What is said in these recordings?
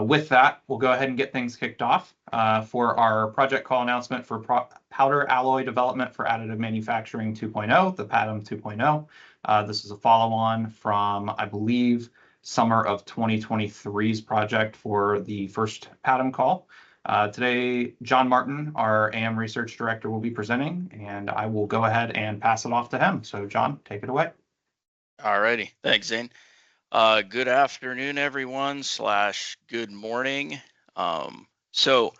With that, we'll go ahead and get things kicked off for our project call announcement for powder alloy development for additive manufacturing 2.0, the PADAM 2.0. This is a follow-on from, I believe, summer of 2023's project for the first PADAM call. Today, John Martin, our AM Research Director, will be presenting, and I will go ahead and pass it off to him. So, John, take it away. All righty. Thanks, Zane. Good afternoon, everyone, / good morning. So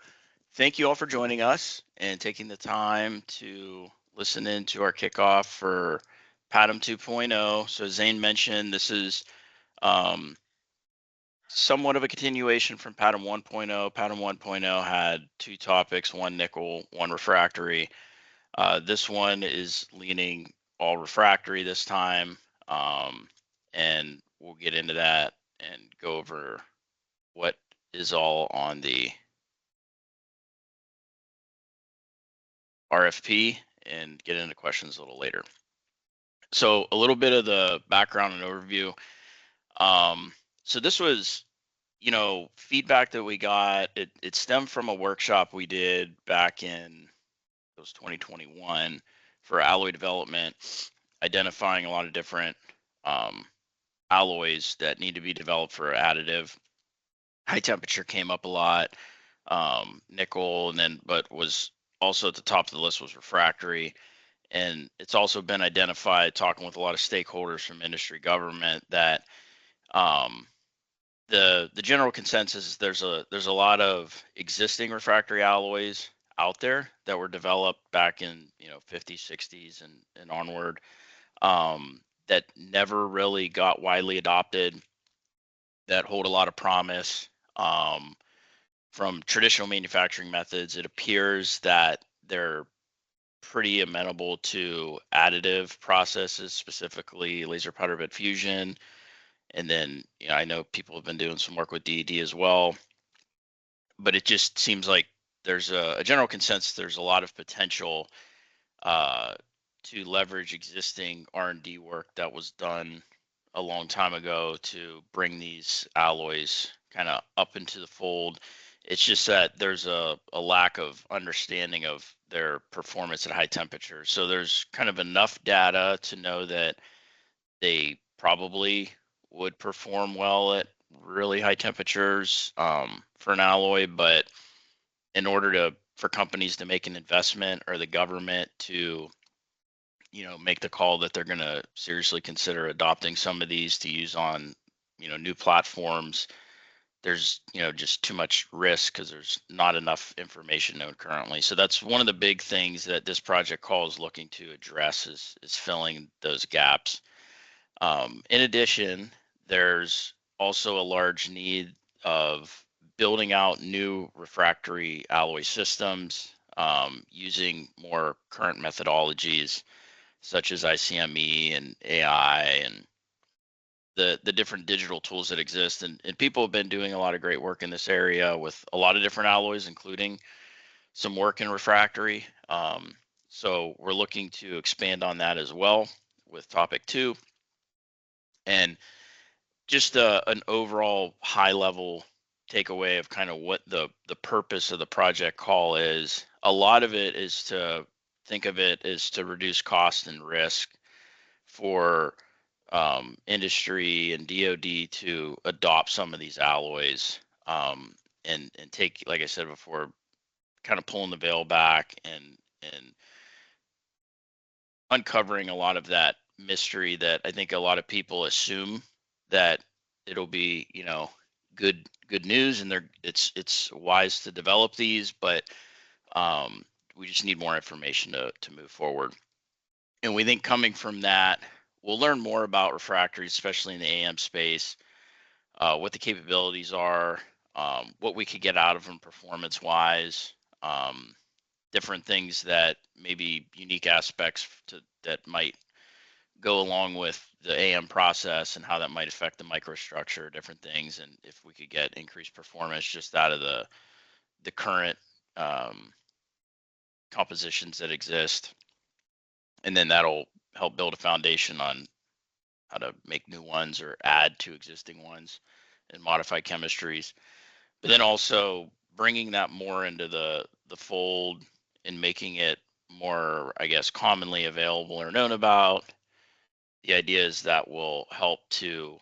thank you all for joining us and taking the time to listen in to our kickoff for PADAM 2.0. So as Zane mentioned, this is somewhat of a continuation from PADAM 1.0. PADAM 1.0 had two topics, one nickel, one refractory. This one is leaning all refractory this time, and we'll get into that and go over what is all on the RFP and get into questions a little later. So a little bit of the background and overview. So this was, feedback that we got. It stemmed from a workshop we did back in 2021 for alloy development, identifying a lot of different alloys that need to be developed for additive. High temperature came up a lot, nickel, but was also at the top of the list was refractory. And it's also been identified, talking with a lot of stakeholders from industry, government, that the general consensus is there's a lot of existing refractory alloys out there that were developed back in 50s, 60s and onward, that never really got widely adopted, that hold a lot of promise. From traditional manufacturing methods, it appears that they're pretty amenable to additive processes, specifically laser powder bed fusion. And then, I know people have been doing some work with DED as well, but it just seems like there's a general consensus. There's a lot of potential to leverage existing R&D work that was done a long time ago to bring these alloys kind of up into the fold. It's just that there's a lack of understanding of their performance at high temperatures. So there's kind of enough data to know that they probably would perform well at really high temperatures for an alloy, but in order for companies to make an investment, or the government to make the call that they're going to seriously consider adopting some of these to use on new platforms, there's just too much risk because there's not enough information known currently. So that's one of the big things that this project call is looking to address, is filling those gaps. In addition, there's also a large need of building out new refractory alloy systems using more current methodologies such as ICME and AI and the different digital tools that exist. And people have been doing a lot of great work in this area with a lot of different alloys, including some work in refractory. So we're looking to expand on that as well with topic 2. And just an overall high level takeaway of kind of what the purpose of the project call is. A lot of it is to think of it as to reduce cost and risk for industry and DoD to adopt some of these alloys, and take, like I said before, kind of pulling the veil back and uncovering a lot of that mystery that I think a lot of people assume that it'll be good news, and it's wise to develop these, but we just need more information to move forward. And we think coming from that, we'll learn more about refractories, especially in the AM space, what the capabilities are, what we could get out of them performance wise, different things that maybe unique aspects that might go along with the AM process and how that might affect the microstructure, different things, and if we could get increased performance just out of the current compositions that exist. And then that'll help build a foundation on how to make new ones or add to existing ones and modify chemistries. but then also bringing that more into the fold and making it more, I guess, commonly available or known about. The idea is that will help to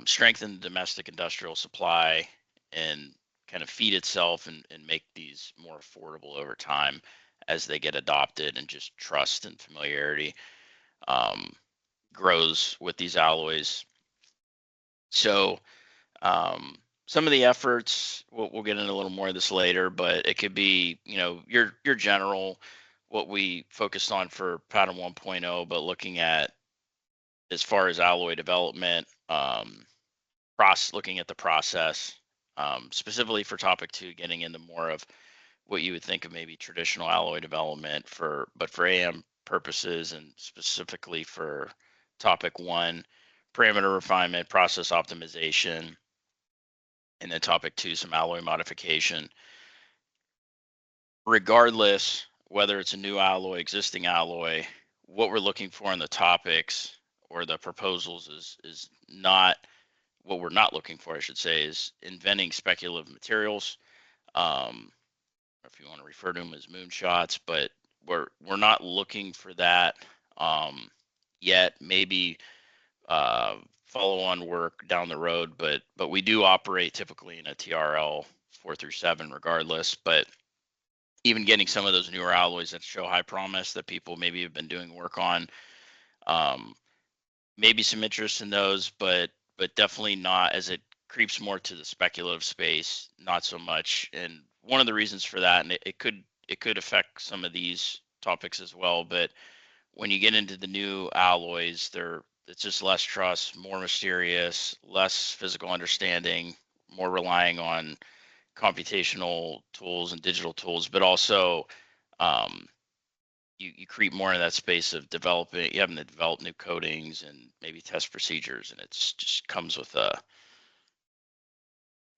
strengthen the domestic industrial supply and kind of feed itself and make these more affordable over time as they get adopted, and just trust and familiarity um, grows with these alloys. So some of the efforts, we'll get into a little more of this later, but it could be, your general, what we focused on for PADAM 1.0, but looking at as far as alloy development, looking at the process, specifically for topic 2, getting into more of what you would think of maybe traditional alloy development but for AM purposes, and specifically for topic 1, parameter refinement, process optimization, and then topic 2, some alloy modification. Regardless, whether it's a new alloy, existing alloy, what we're looking for in the topics or the proposals is not what we're not looking for, I should say, is inventing speculative materials. If you want to refer to them as moonshots, but we're not looking for that yet. Maybe follow-on work down the road, but we do operate typically in a TRL 4 through 7 regardless. But even getting some of those newer alloys that show high promise that people maybe have been doing work on, maybe some interest in those, but definitely not, as it creeps more to the speculative space, not so much. And one of the reasons for that, and it could affect some of these topics as well, but when you get into the new alloys, it's just less trust, more mysterious, less physical understanding, more relying on computational tools and digital tools, but also you creep more in that space of having to develop new coatings and maybe test procedures, and it's just comes with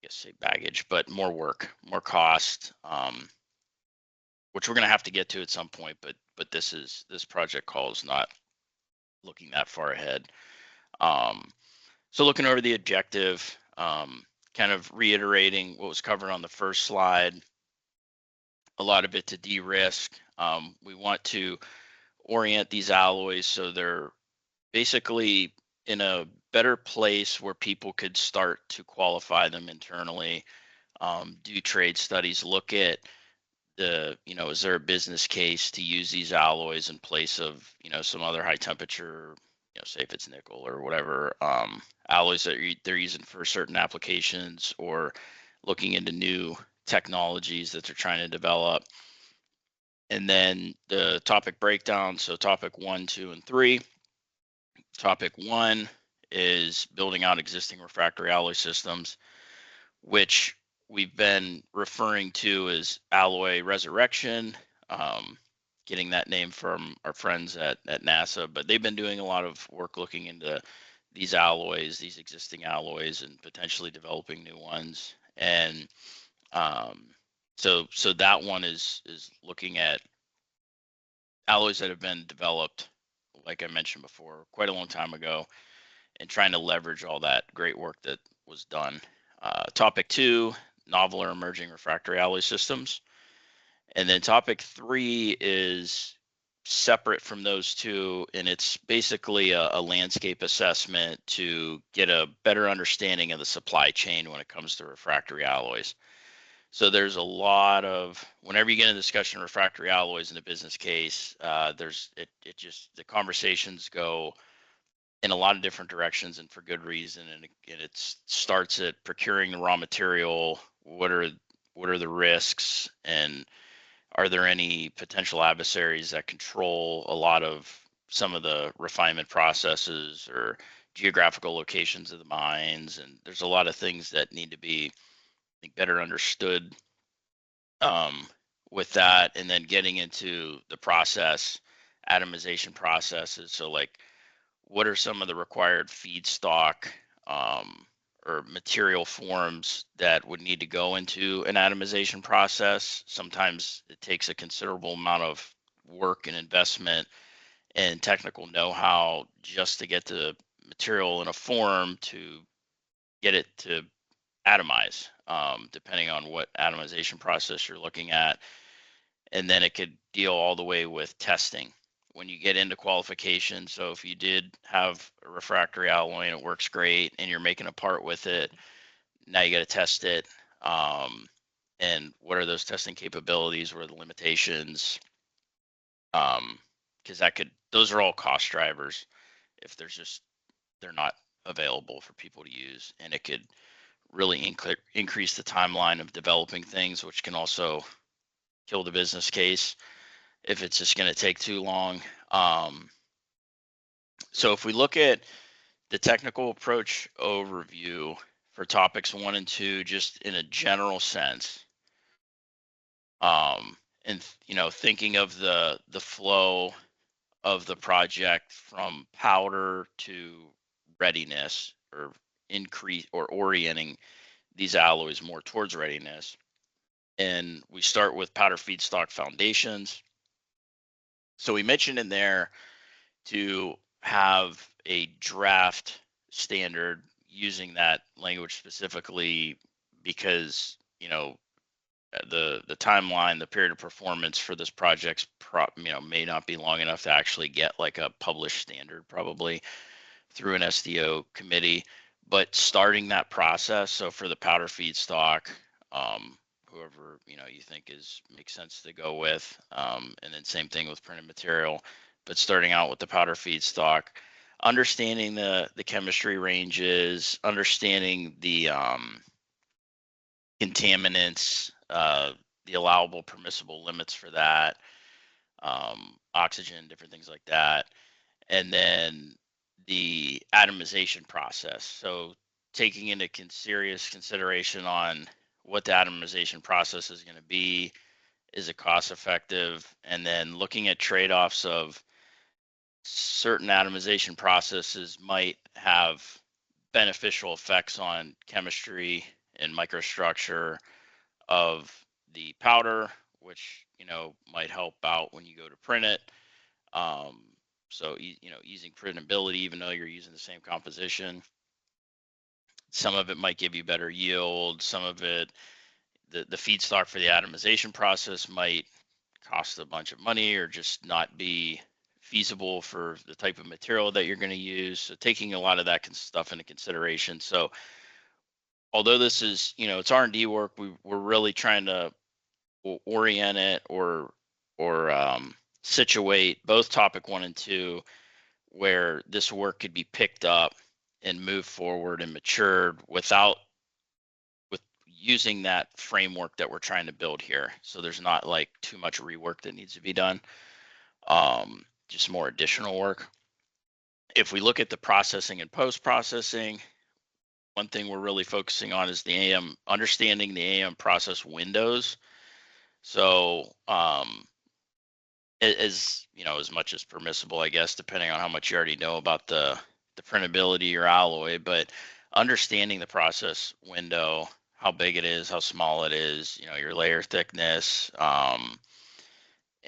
say baggage, but more work, more cost, which we're going to have to get to at some point. But this project call is not looking that far ahead. So looking over the objective, kind of reiterating what was covered on the first slide, a lot of it to de-risk. We want to orient these alloys so they're basically in a better place where people could start to qualify them internally, do trade studies, look at is there a business case to use these alloys in place of, some other high temperature, say if it's nickel or whatever, alloys that they're using for certain applications, or looking into new technologies that they're trying to develop. And then the topic breakdown. So topic 1, 2, and 3. Topic 1 is building out existing refractory alloy systems, which we've been referring to as alloy resurrection, getting that name from our friends at NASA. But they've been doing a lot of work looking into these alloys, these existing alloys, and potentially developing new ones. And so that one is looking at alloys that have been developed, like I mentioned before, quite a long time ago, and trying to leverage all that great work that was done. Topic 2, novel or emerging refractory alloy systems. And then topic 3 is separate from those two, and it's basically a landscape assessment to get a better understanding of the supply chain when it comes to refractory alloys. So there's a lot of, whenever you get in a discussion of refractory alloys in a business case, the conversations go in a lot of different directions, and for good reason. And it starts at procuring the raw material. What are the risks, and are there any potential adversaries that control a lot of some of the refinement processes or geographical locations of the mines? And there's a lot of things that need to be, I think, better understood with that. And then getting into the atomization processes. So like, what are some of the required feedstock or material forms that would need to go into an atomization process? Sometimes it takes a considerable amount of work and investment and technical know-how just to get the material in a form to get it to atomize, depending on what atomization process you're looking at. And then it could deal all the way with testing when you get into qualification. So if you did have a refractory alloy and it works great and you're making a part with it, now you got to test it. And what are those testing capabilities? What are the limitations? Because those are all cost drivers if they're not available for people to use, and it could really increase the timeline of developing things, which can also kill the business case if it's just going to take too long. So if we look at the technical approach overview for topics 1 and 2, just in a general sense, and thinking of the flow of the project from powder to readiness, or increase or orienting these alloys more towards readiness. And we start with powder feedstock foundations. So we mentioned in there to have a draft standard, using that language specifically because the timeline, the period of performance for this project's may not be long enough to actually get like a published standard, probably through an SDO committee. But starting that process, so for the powder feedstock, whoever you think makes sense to go with, and then same thing with printed material. But starting out with the powder feedstock, understanding the chemistry ranges, understanding the contaminants, the allowable permissible limits for that, oxygen, different things like that, and then the atomization process. So taking into serious consideration on what the atomization process is going to be, is it cost effective, and then looking at trade-offs of certain atomization processes might have beneficial effects on chemistry and microstructure of the powder, which might help out when you go to print it. So easing printability, even though you're using the same composition. Some of it might give you better yield. Some of it, the feedstock for the atomization process might cost a bunch of money or just not be feasible for the type of material that you're going to use. So taking a lot of that stuff into consideration. So although this is, it's R&D work, we're really trying to orient it or situate both topic 1 and 2 where this work could be picked up and moved forward and matured with using that framework that we're trying to build here. So there's not like too much rework that needs to be done, just more additional work. If we look at the processing and post-processing, one thing we're really focusing on is understanding the AM process windows. So as much as permissible, I guess, depending on how much you already know about the printability or alloy, but understanding the process window, how big it is, how small it is, your layer thickness,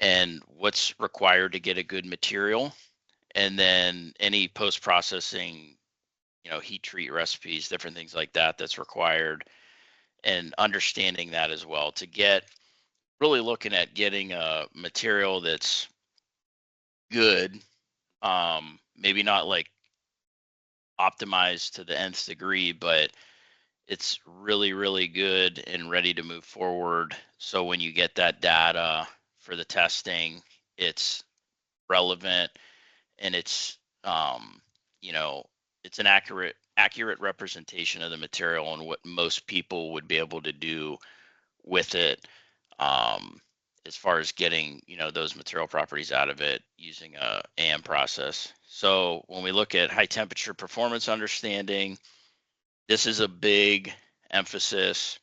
and what's required to get a good material, and then any post-processing, heat treat recipes, different things like that that's required, and understanding that as well to get really looking at getting a material that's good, maybe not like optimized to the nth degree, but it's really, really good and ready to move forward. So when you get that data for the testing, it's relevant and it's it's an accurate representation of the material and what most people would be able to do with it, as far as getting those material properties out of it using a AM process. So when we look at high temperature performance understanding, this is a big emphasis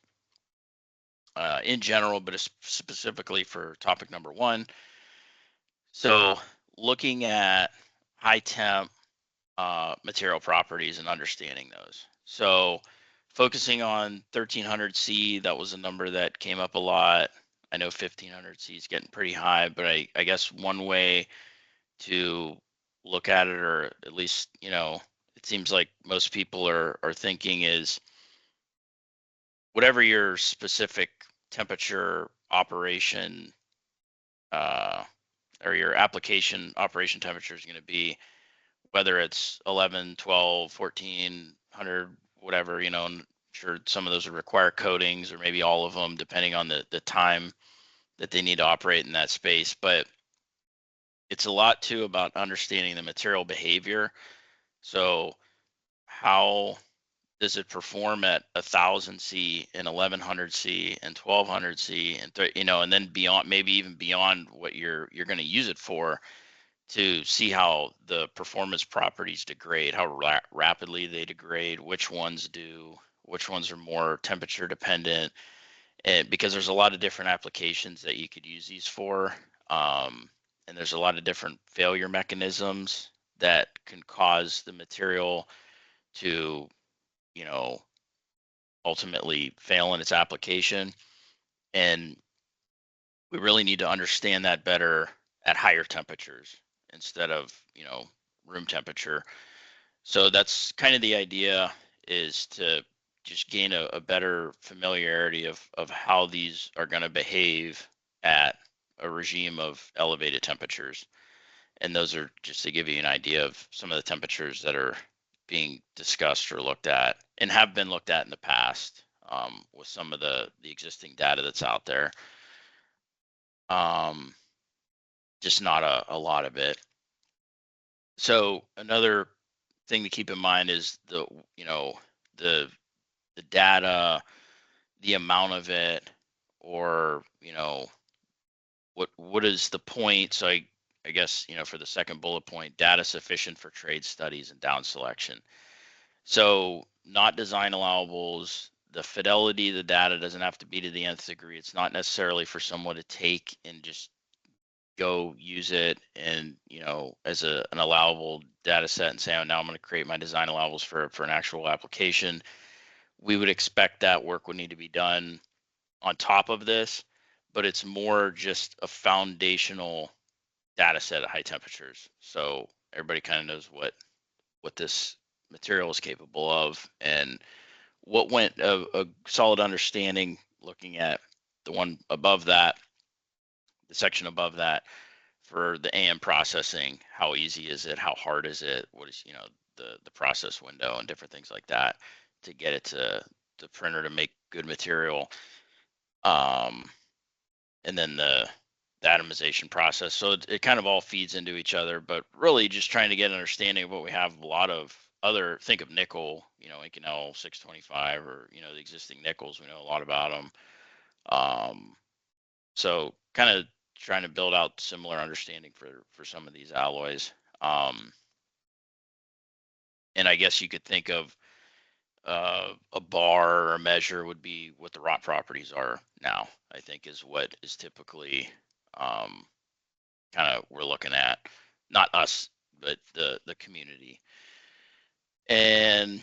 in general, but specifically for topic number 1. So looking at high temp material properties and understanding those. So focusing on 1300C, that was a number that came up a lot. I know 1500C is getting pretty high, but I guess one way to look at it, or at least, it seems like most people are thinking is whatever your specific temperature operation or your application operation temperature is going to be, whether it's 11, 12, 1400, whatever, you know, I'm sure some of those would require coatings or maybe all of them, depending on the time that they need to operate in that space. But it's a lot too about understanding the material behavior. So how does it perform at 1000 C and 1100 C and 1200 C and you know, and then beyond, maybe even beyond what you're going to use it for, to see how the performance properties degrade, how rapidly they degrade, which ones do, which ones are more temperature dependent, and because there's a lot of different applications that you could use these for, and there's a lot of different failure mechanisms that can cause the material to, you know, ultimately fail in its application. And we really need to understand that better at higher temperatures instead of, you know, room temperature. So that's kind of the idea, is to just gain a better familiarity of how these are going to behave at a regime of elevated temperatures. And those are just to give you an idea of some of the temperatures that are being discussed or looked at and have been looked at in the past, with some of the existing data that's out there. Just not a lot of it. So another thing to keep in mind is the, you know, the data, the amount of it, or, you know, what is the point? So I guess, you know, for the second bullet point, data sufficient for trade studies and down selection. So not design allowables. The fidelity of the data doesn't have to be to the nth degree. It's not necessarily for someone to take and just go use it and, you know, as an allowable data set and say, oh, now I'm going to create my design allowables for an actual application. We would expect that work would need to be done on top of this, but it's more just a foundational data set at high temperatures. So everybody kind of knows what this material is capable of, and what went a solid understanding looking at the one above that, the section above that, for the AM processing. How easy is it? How hard is it? What is, you know, the process window and different things like that to get it to the printer to make good material. And then the atomization process. So it kind of all feeds into each other, but really just trying to get an understanding of what we have. A lot of other, think of nickel, you know, Inconel 625, or, you know, the existing nickels, we know a lot about them. So kind of trying to build out similar understanding for some of these alloys. And I guess you could think of a bar or a measure would be what the rot properties are now, I think, is what is typically kind of we're looking at, not us, but the community. And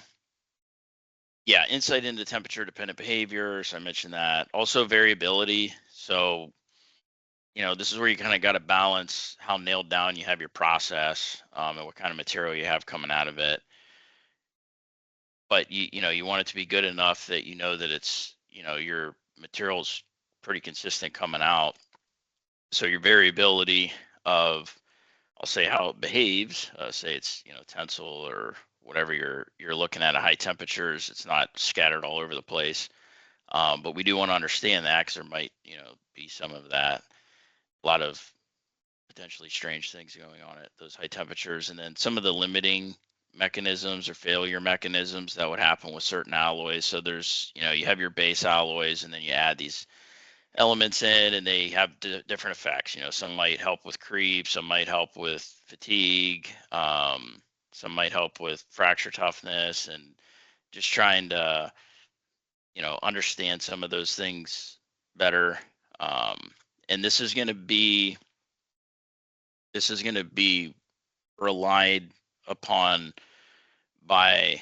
yeah, insight into temperature dependent behaviors, I mentioned that. Also variability. So, you know, this is where you kind of got to balance how nailed down you have your process, and what kind of material you have coming out of it. But you know, you want it to be good enough that you know that it's, you know, your material's pretty consistent coming out. So your variability of, I'll say, how it behaves, say it's, you know, tensile or whatever you're looking at high temperatures, it's not scattered all over the place. But we do want to understand that, because there might, you know, be some of that, a lot of potentially strange things going on at those high temperatures. And then some of the limiting mechanisms or failure mechanisms that would happen with certain alloys. So there's, you know, you have your base alloys, and then you add these elements in, and they have different effects. You know, some might help with creep, some might help with fatigue, some might help with fracture toughness, and just trying to, you know, understand some of those things better. And this is going to be relied upon by,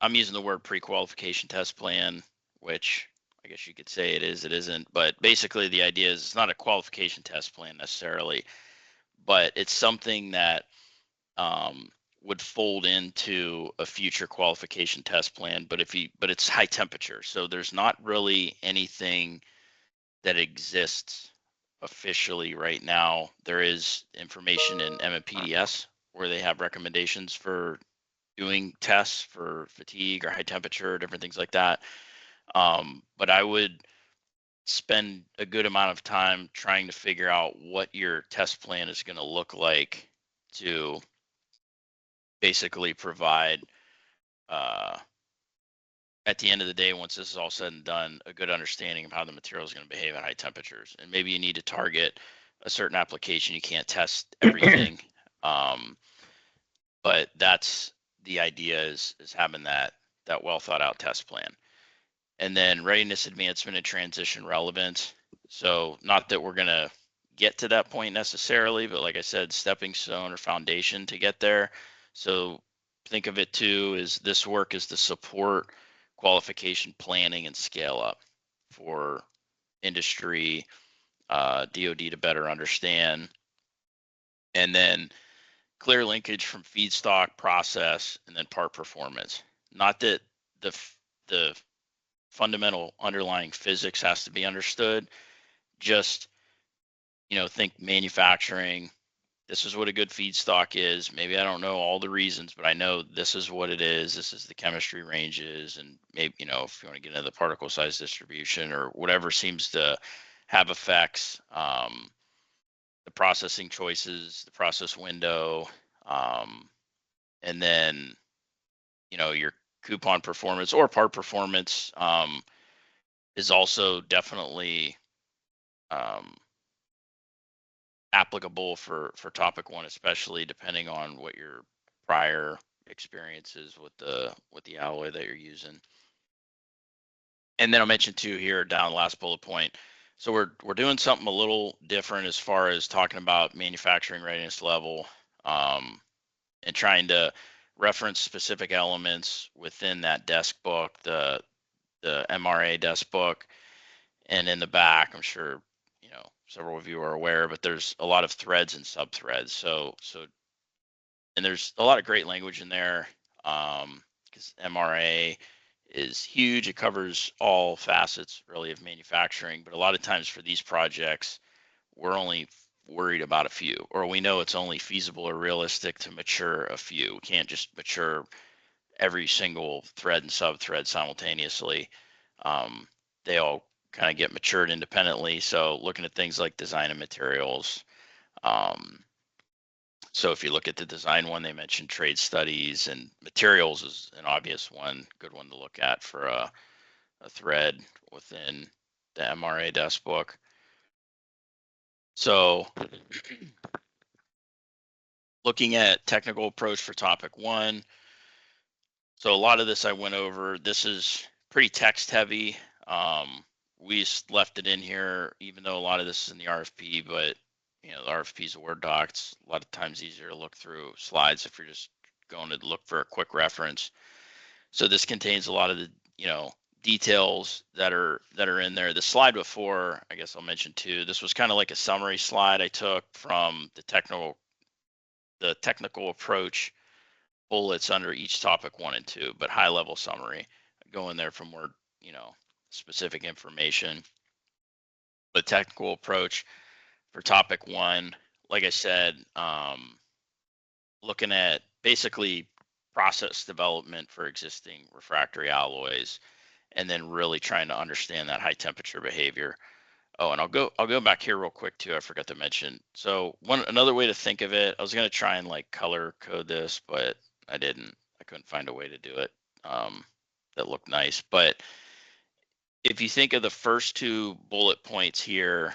I'm using the word pre-qualification test plan, which I guess you could say it is, it isn't, but basically the idea is it's not a qualification test plan necessarily, but it's something that would fold into a future qualification test plan, but it's high temperature. So there's not really anything that exists officially right now. There is information in MPDS where they have recommendations for doing tests for fatigue or high temperature, different things like that. But I would spend a good amount of time trying to figure out what your test plan is going to look like to basically provide, at the end of the day, once this is all said and done, a good understanding of how the material is going to behave at high temperatures. And maybe you need to target a certain application. You can't test everything. But that's the idea, is having that well thought out test plan. And then readiness, advancement, and transition relevance. So not that we're going to get to that point necessarily, but like I said, stepping stone or foundation to get there. So think of it too as this work is to support qualification planning and scale up for industry, DoD to better understand. And then clear linkage from feedstock, process, and then part performance. Not that the fundamental underlying physics has to be understood. Just, think manufacturing. This is what a good feedstock is. Maybe I don't know all the reasons, but I know this is what it is. This is the chemistry ranges, and maybe, if you want to get into the particle size distribution or whatever seems to have effects, the processing choices, the process window, and then, your coupon performance or part performance is also definitely applicable for topic one, especially depending on what your prior experience is with the alloy that you're using. And then I'll mention too here down last bullet point. So we're doing something a little different as far as talking about manufacturing readiness level, and trying to reference specific elements within that desk book, the MRA desk book. And in the back, I'm sure, several of you are aware, but there's a lot of threads and sub-threads. So, and there's a lot of great language in there, because MRA is huge. It covers all facets really of manufacturing, but a lot of times for these projects, we're only worried about a few, or we know it's only feasible or realistic to mature a few. We can't just mature every single thread and sub-thread simultaneously. They all kind of get matured independently. So looking at things like design and materials. So if you look at the design one, they mentioned trade studies, and materials is an obvious one, good one to look at for a thread within the MRA desk book. So looking at technical approach for topic one. So a lot of this I went over. This is pretty text heavy. We left it in here, even though a lot of this is in the RFP, but the RFP is a Word doc. It's a lot of times easier to look through slides if you're just going to look for a quick reference. So this contains a lot of the, details that are in there. The slide before, I guess I'll mention too, this was kind of like a summary slide I took from the technical approach bullets under each topic 1 and 2, but high level summary. Go in there for more, specific information. The technical approach for topic 1, like I said, looking at basically process development for existing refractory alloys, and then really trying to understand that high temperature behavior. Oh, and I'll go back here real quick too. I forgot to mention. So another way to think of it, I was going to try and like color code this, but I didn't. I couldn't find a way to do it that looked nice. But if you think of the first 2 bullet points here,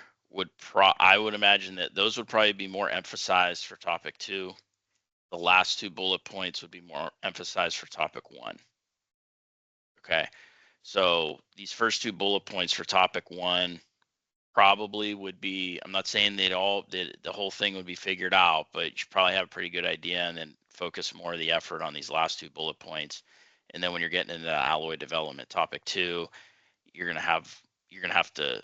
I would imagine that those would probably be more emphasized for topic 2. The last 2 bullet points would be more emphasized for topic 1. Okay, so these first 2 bullet points for topic 1 probably would be, I'm not saying the whole thing would be figured out, but you should probably have a pretty good idea, and then focus more of the effort on these last 2 bullet points. And then when you're getting into alloy development topic 2, you're gonna have to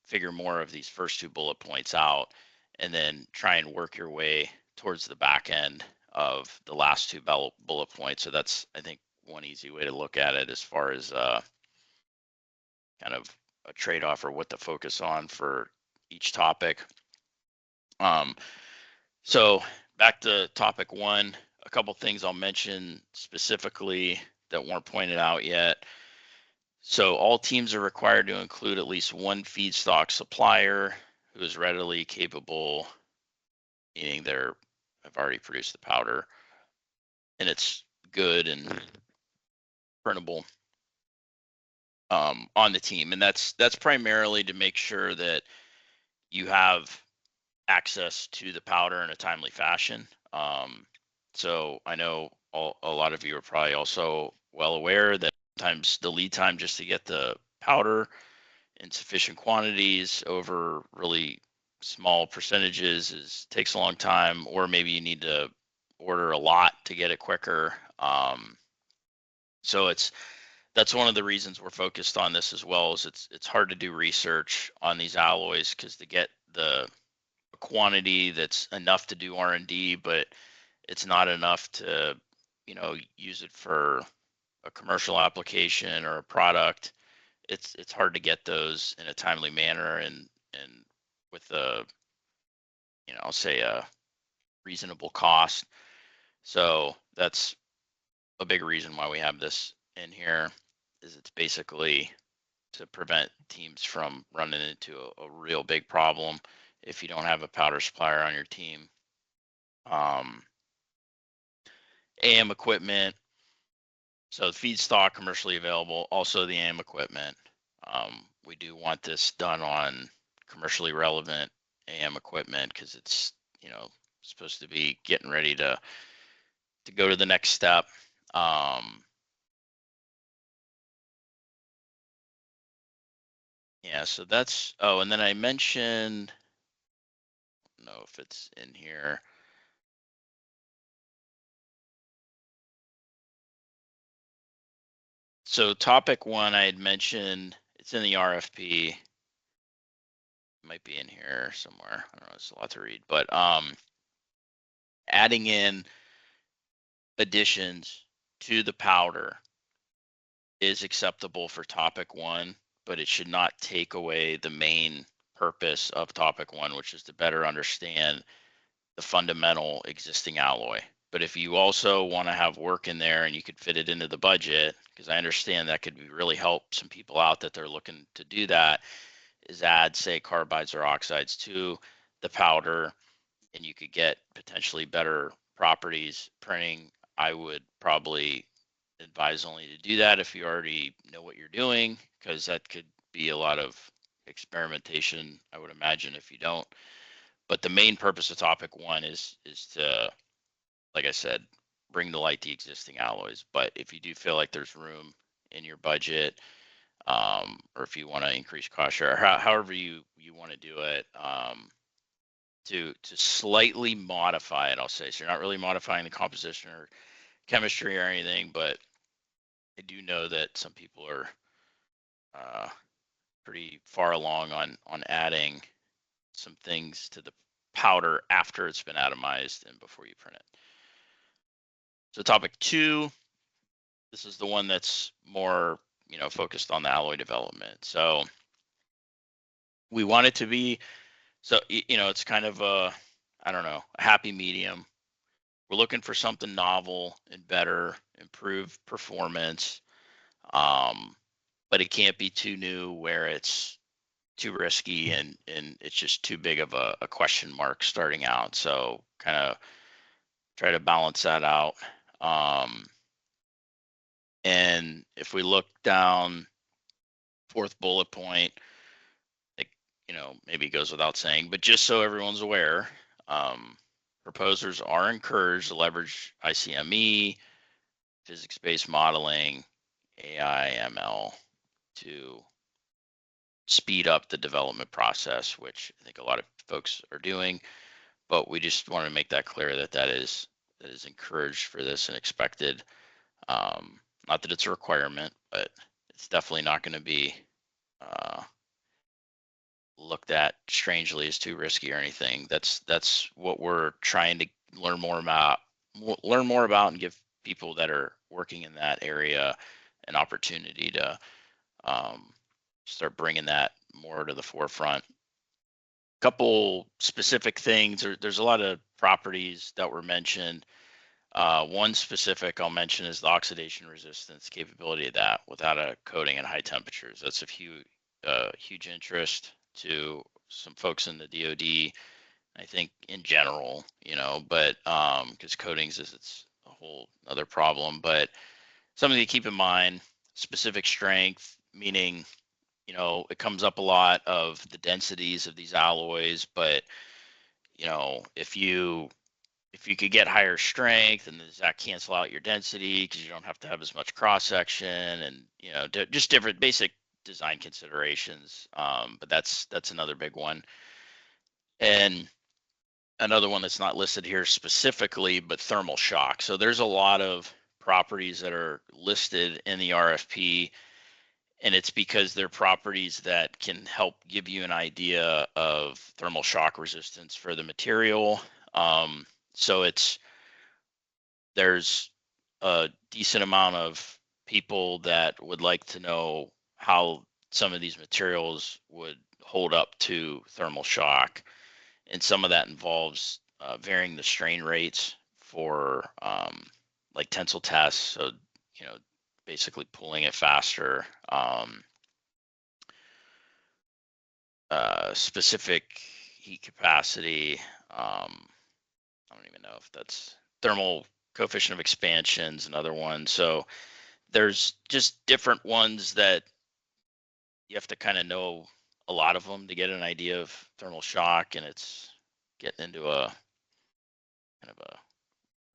figure more of these first 2 bullet points out, and then try and work your way towards the back end of the last two bullet points. So that's, I think, one easy way to look at it as far as kind of a trade-off or what to focus on for each topic. So back to topic one, a couple things I'll mention specifically that weren't pointed out yet. So all teams are required to include at least one feedstock supplier who is readily capable, meaning have already produced the powder and it's good and printable on the team. And that's primarily to make sure that you have access to the powder in a timely fashion. So I know a lot of you are probably also well aware that sometimes the lead time just to get the powder in sufficient quantities over really small percentages takes a long time, or maybe you need to order a lot to get it quicker. So that's one of the reasons we're focused on this as well. Is it's hard to do research on these alloys because to get the quantity that's enough to do R&D, but it's not enough to, use it for a commercial application or a product. It's hard to get those in a timely manner and with a, I'll say a reasonable cost. So that's a big reason why we have this in here, is it's basically to prevent teams from running into a real big problem if you don't have a powder supplier on your team. AM equipment, so feedstock commercially available, also the AM equipment. We do want this done on commercially relevant AM equipment because it's, supposed to be getting ready to go to the next step. Yeah, so that's, and then I mentioned, I don't know if it's in here. So topic one, I had mentioned, it's in the RFP. It might be in here somewhere. I don't know, it's a lot to read, but adding in additions to the powder is acceptable for topic one, but it should not take away the main purpose of topic one, which is to better understand the fundamental existing alloy. But if you also want to have work in there and you could fit it into the budget, because I understand that could really help some people out that they're looking to do that, is add, say, carbides or oxides to the powder, and you could get potentially better properties printing. I would probably advise only to do that if you already know what you're doing, because that could be a lot of experimentation, I would imagine, if you don't. But the main purpose of topic one is to, like I said, bring to light the existing alloys. But if you do feel like there's room in your budget, or if you want to increase cost share, however you want to do it, to slightly modify it, I'll say. So you're not really modifying the composition or chemistry or anything, but I do know that some people are pretty far along on adding some things to the powder after it's been atomized and before you print it. So topic two, this is the one that's more, focused on the alloy development. So we want it to be, so, it's kind of a, I don't know, a happy medium. We're looking for something novel and better, improved performance, but it can't be too new where it's too risky and it's just too big of a question mark starting out. So kind of try to balance that out. And if we look down, fourth bullet point, it, maybe it goes without saying, but just so everyone's aware, proposers are encouraged to leverage ICME, physics-based modeling, AI, ML to speed up the development process, which I think a lot of folks are doing. But we just want to make that clear that is encouraged for this and expected. Not that it's a requirement, but it's definitely not going to be looked at strangely as too risky or anything. That's what we're trying to learn more about learn more about and give people that are working in that area an opportunity to start bringing that more to the forefront. Couple specific things. There's a lot of properties that were mentioned. One specific I'll mention is the oxidation resistance capability of that without a coating at high temperatures. That's a huge interest to some folks in the DoD. I think in general, but because coatings it's a whole other problem. But something to keep in mind: specific strength, meaning it comes up a lot of the densities of these alloys, but if you could get higher strength, and does that cancel out your density because you don't have to have as much cross section, and just different basic design considerations. But that's another big one. And another one that's not listed here specifically, but thermal shock. So there's a lot of properties that are listed in the RFP, and it's because they're properties that can help give you an idea of thermal shock resistance for the material. So there's a decent amount of people that would like to know how some of these materials would hold up to thermal shock. And some of that involves varying the strain rates for like tensile tests. So, basically pulling it faster. Specific heat capacity. I don't even know if that's thermal coefficient of expansion is another one. So there's just different ones that you have to kind of know a lot of them to get an idea of thermal shock, and it's getting into a kind of a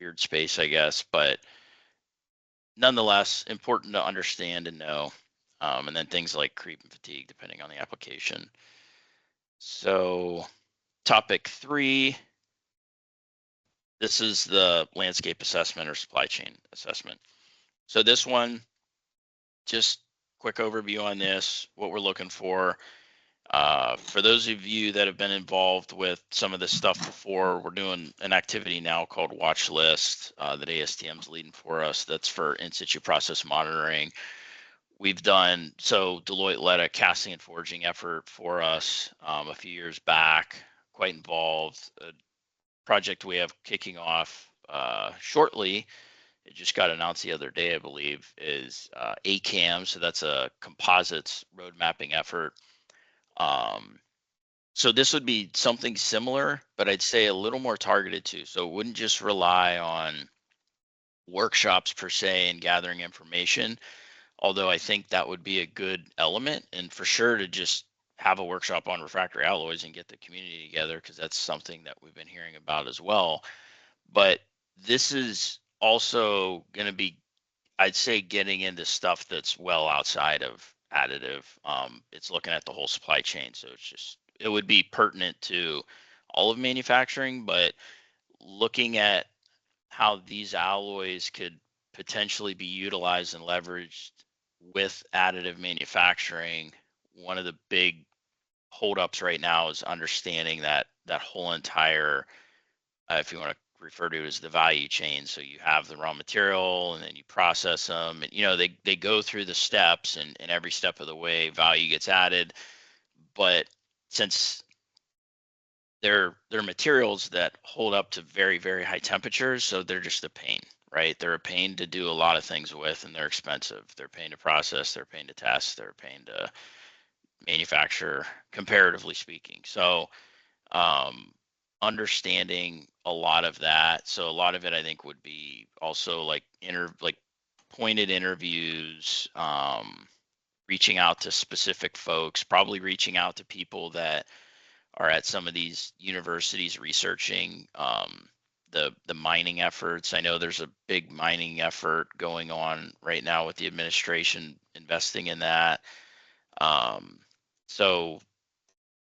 weird space, I guess, but nonetheless important to understand and know. And then things like creep and fatigue, depending on the application. So topic 3, this is the landscape assessment or supply chain assessment. So this one, just quick overview on this, what we're looking for. For those of you that have been involved with some of this stuff before, we're doing an activity now called Watch List that ASTM's leading for us. That's for in-situ process monitoring. We've done, so Deloitte led a casting and forging effort for us a few years back, quite involved. A project we have kicking off shortly, it just got announced the other day, I believe, is ACAM. So that's a composites road mapping effort. So this would be something similar, but I'd say a little more targeted too. So it wouldn't just rely on workshops per se and gathering information, although I think that would be a good element, and for sure to just have a workshop on refractory alloys and get the community together, because that's something that we've been hearing about as well. But this is also going to be, I'd say, getting into stuff that's well outside of additive. It's looking at the whole supply chain. So it would be pertinent to all of manufacturing, but looking at how these alloys could potentially be utilized and leveraged with additive manufacturing. One of the big holdups right now is understanding that whole entire, if you want to refer to it as the value chain. So you have the raw material, and then you process them, and they go through the steps, and every step of the way value gets added. But since they're materials that hold up to very, very high temperatures, so they're just a pain, right? They're a pain to do a lot of things with, and they're expensive. They're a pain to process, they're a pain to test, they're a pain to manufacture, comparatively speaking. So understanding a lot of that. So a lot of it, I think, would be also like pointed interviews, reaching out to specific folks, probably reaching out to people that are at some of these universities researching the mining efforts. I know there's a big mining effort going on right now with the administration investing in that. So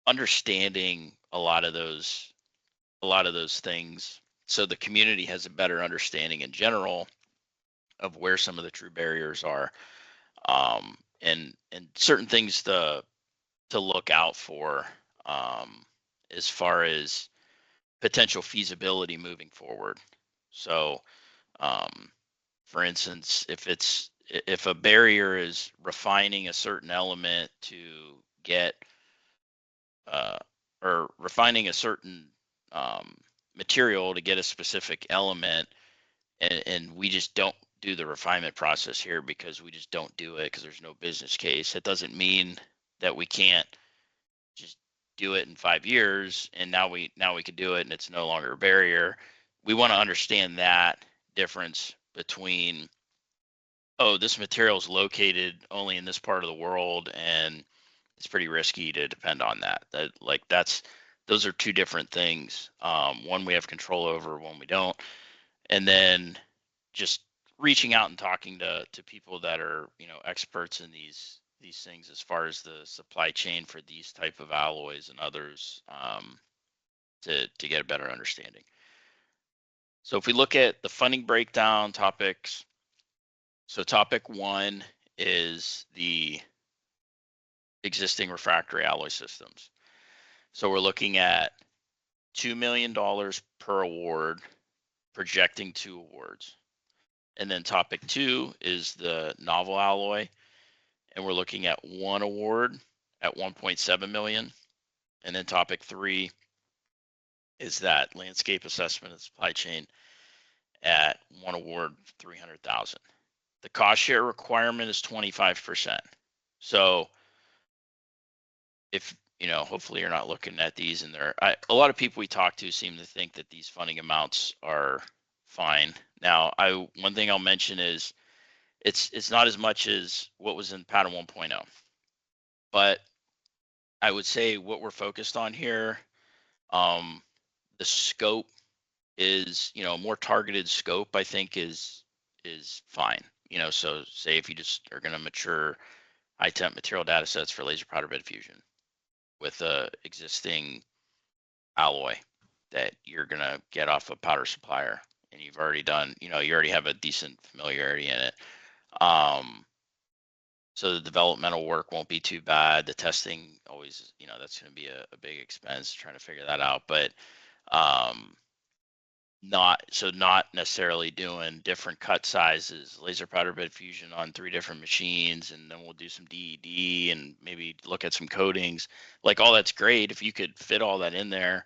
understanding a lot of those things, so the community has a better understanding in general of where some of the true barriers are, and certain things to look out for, as far as potential feasibility moving forward. So, for instance, if a barrier is refining a certain element to get or refining a certain material to get a specific element, and we just don't do the refinement process here because we just don't do it because there's no business case. It doesn't mean that we can't just do it in 5 years and now we can do it and it's no longer a barrier. We want to understand that difference between, oh, this material is located only in this part of the world and it's pretty risky to depend on that. Those are two different things. One we have control over, one we don't. And then just reaching out and talking to people that are, experts in these things as far as the supply chain for these type of alloys and others, to get a better understanding. So if we look at the funding breakdown topics, so topic 1 is the existing refractory alloy systems. So we're looking at $2 million per award, projecting 2 awards. And then topic 2 is the novel alloy, and we're looking at 1 award at 1.7 million. And then topic 3 is that landscape assessment and supply chain at 1 award, 300,000. The cost share requirement is 25%. So if, hopefully you're not looking at these and a lot of people we talk to seem to think that these funding amounts are fine. Now, one thing I'll mention is it's not as much as what was in PADAM 1.0, but I would say what we're focused on here, the scope is, a more targeted scope, I think is fine. So say if you just are going to mature high temp material data sets for laser powder bed fusion with a existing alloy that you're going to get off a powder supplier, and you've already done, you already have a decent familiarity in it. So the developmental work won't be too bad. The testing always, that's going to be a big expense trying to figure that out. But not necessarily doing different cut sizes, laser powder bed fusion on 3 different machines, and then we'll do some DED and maybe look at some coatings. Like, all that's great if you could fit all that in there,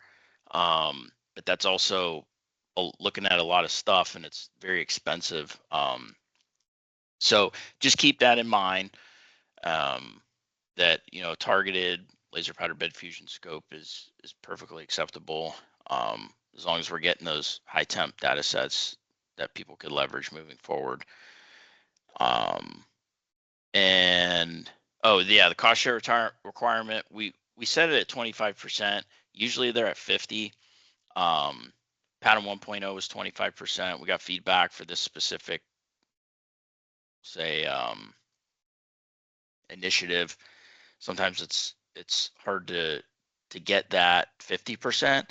but that's also looking at a lot of stuff and it's very expensive. So just keep that in mind, that targeted laser powder bed fusion scope is perfectly acceptable, as long as we're getting those high temp data sets that people could leverage moving forward. And the cost share requirement, we set it at 25%. Usually they're at 50. PADAM 1.0 is 25%. We got feedback for this specific, say, initiative. Sometimes it's hard to get that 50%.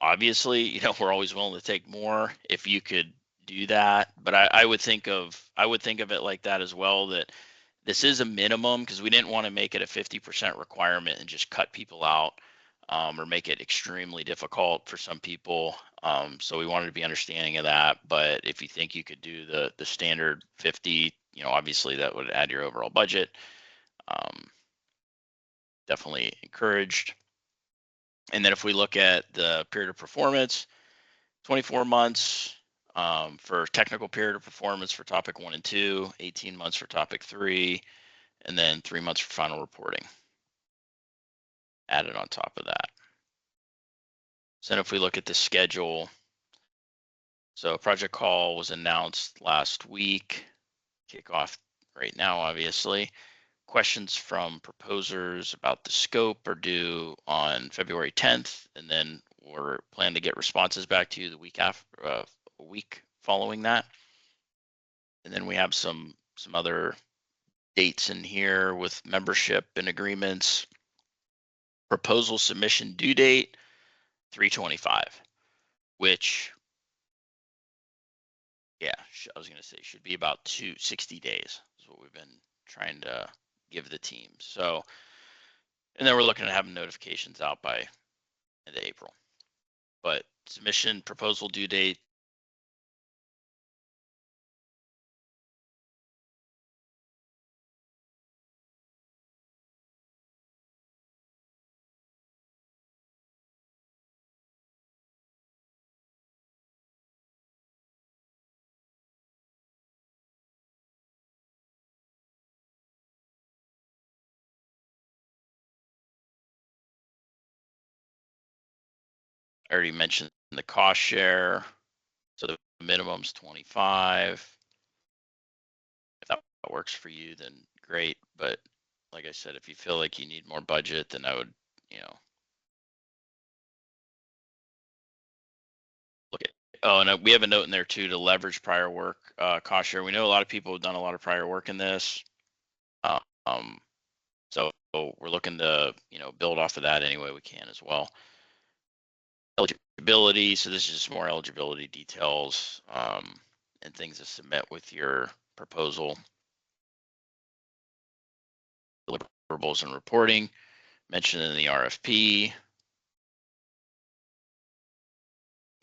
Obviously, we're always willing to take more if you could do that. But I would think of it like that as well, that this is a minimum, because we didn't want to make it a 50% requirement and just cut people out, or make it extremely difficult for some people. So we wanted to be understanding of that. But if you think you could do the standard 50, obviously that would add your overall budget. Definitely encouraged. And then if we look at the period of performance, 24 months for technical period of performance for topic 1 and 2, 18 months for topic 3, and then 3 months for final reporting added on top of that. So then if we look at the schedule, so project call was announced last week, kickoff right now, obviously. Questions from proposers about the scope are due on February 10th, and then we're planning to get responses back to you the week after, a week following that. And then we have some other dates in here with membership and agreements. Proposal submission due date 3/25, which, yeah, I was gonna say should be about 60 days is what we've been trying to give the team. So, and then we're looking at having notifications out by end of April. But submission proposal due date I already mentioned the cost share. So the minimum's 25. If that works for you, then great. But like I said, if you feel like you need more budget, then I would, look at. Oh, and we have a note in there too to leverage prior work, cost share. We know a lot of people have done a lot of prior work in this. So we're looking to, build off of that any way we can as well. Eligibility. So this is just more eligibility details and things to submit with your proposal. Deliverables and reporting mentioned in the RFP.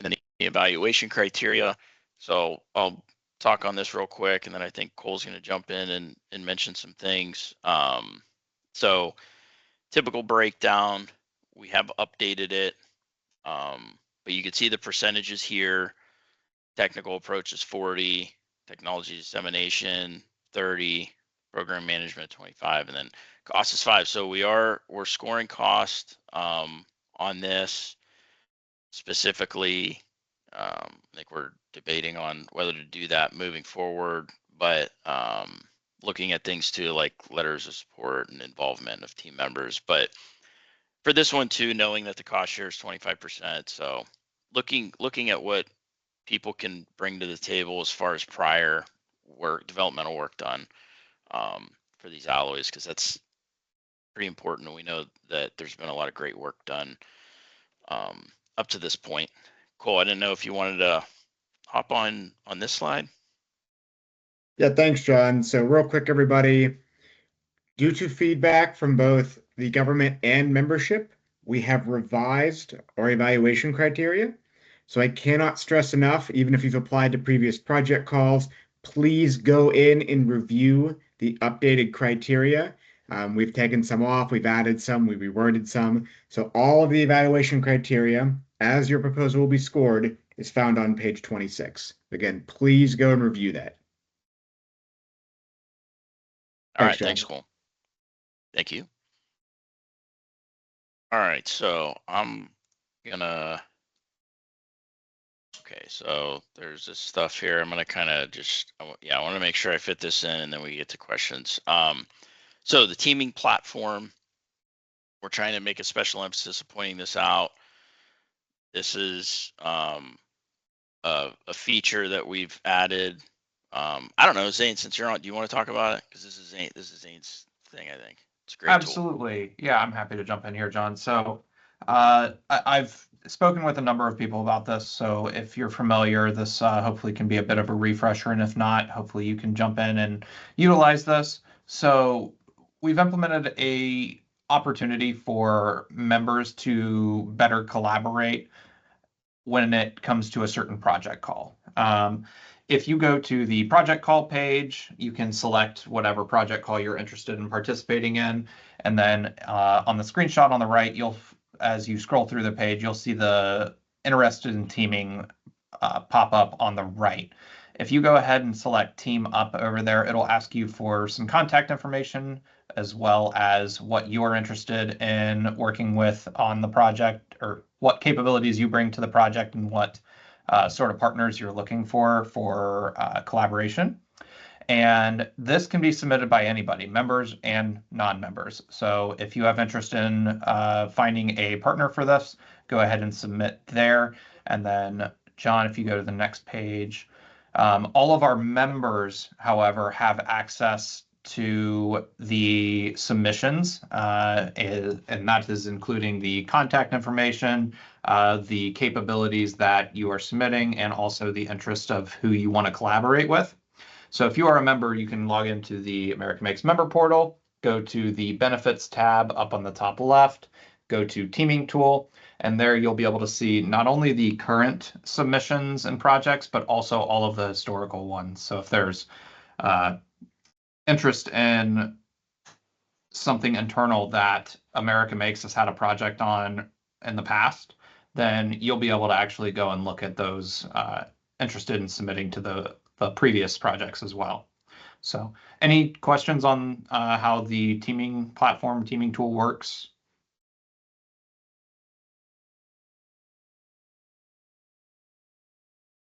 And then the evaluation criteria. So I'll talk on this real quick, and then I think Cole's going to jump in and mention some things. So typical breakdown, we have updated it, but you can see the percentages here. Technical approach is 40, technology dissemination 30, program management 25, and then cost is 5. So we're scoring cost on this specifically. I think we're debating on whether to do that moving forward, but looking at things too, like letters of support and involvement of team members. But for this one too, knowing that the cost share is 25%, so looking at what people can bring to the table as far as prior work, developmental work done for these alloys, because that's pretty important. And we know that there's been a lot of great work done up to this point. Cole, I didn't know if you wanted to hop on this slide. Yeah, thanks, John. So real quick, everybody, due to feedback from both the government and membership, we have revised our evaluation criteria. So I cannot stress enough, even if you've applied to previous project calls, please go in and review the updated criteria. We've taken some off, we've added some, we reworded some. So all of the evaluation criteria, as your proposal will be scored, is found on page 26. Again, please go and review that. All right, John. thanks, Cole. Thank you. All right, so I'm gonna. Okay, so there's this stuff here. I'm gonna kind of just, I want to make sure I fit this in, and then we get to questions. So the teaming platform, we're trying to make a special emphasis of pointing this out. This is a feature that we've added. I don't know, Zane, since you're on, do you want to talk about it? Because this is Zane's thing, I think. It's a great Absolutely. tool. Yeah, I'm happy to jump in here, John. So I've spoken with a number of people about this. So if you're familiar, this hopefully can be a bit of a refresher. And if not, hopefully you can jump in and utilize this. So we've implemented a opportunity for members to better collaborate when it comes to a certain project call. If you go to the project call page, you can select whatever project call you're interested in participating in. And then on the screenshot on the right, as you scroll through the page, you'll see the interested in teaming pop up on the right. If you go ahead and select team up over there, it'll ask you for some contact information as well as what you're interested in working with on the project, or what capabilities you bring to the project and what sort of partners you're looking for collaboration. And this can be submitted by anybody, members and non-members. So if you have interest in finding a partner for this, go ahead and submit there. And then, John, if you go to the next page, all of our members, however, have access to the submissions, and that is including the contact information, the capabilities that you are submitting, and also the interest of who you want to collaborate with. So if you are a member, you can log into the American Makes member portal, go to the benefits tab up on the top left, go to teaming tool, and there you'll be able to see not only the current submissions and projects, but also all of the historical ones. So if there's interest in something internal that America Makes has had a project on in the past, then you'll be able to actually go and look at those interested in submitting to the previous projects as well. So any questions on how the teaming tool works?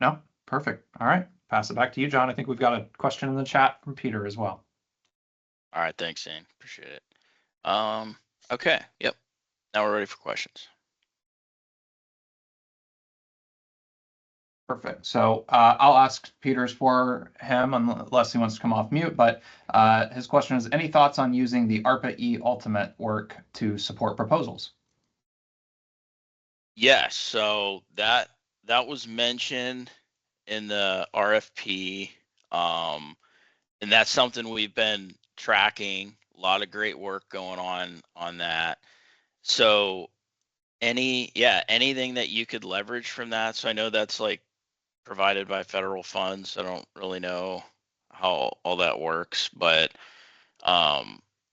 No? Perfect. All right. Pass it back to you, John. I think we've got a question in the chat from Peter as well. All right, thanks, Zane. Appreciate it. Okay, yep. Now we're ready for questions. Perfect. So I'll ask Peter's for him unless he wants to come off mute, but his question is, any thoughts on using the ARPA-E Ultimate work to support proposals? Yes, so that was mentioned in the RFP, and that's something we've been tracking. A lot of great work going on that. So anything that you could leverage from that. So I know that's like provided by federal funds. I don't really know how all that works, but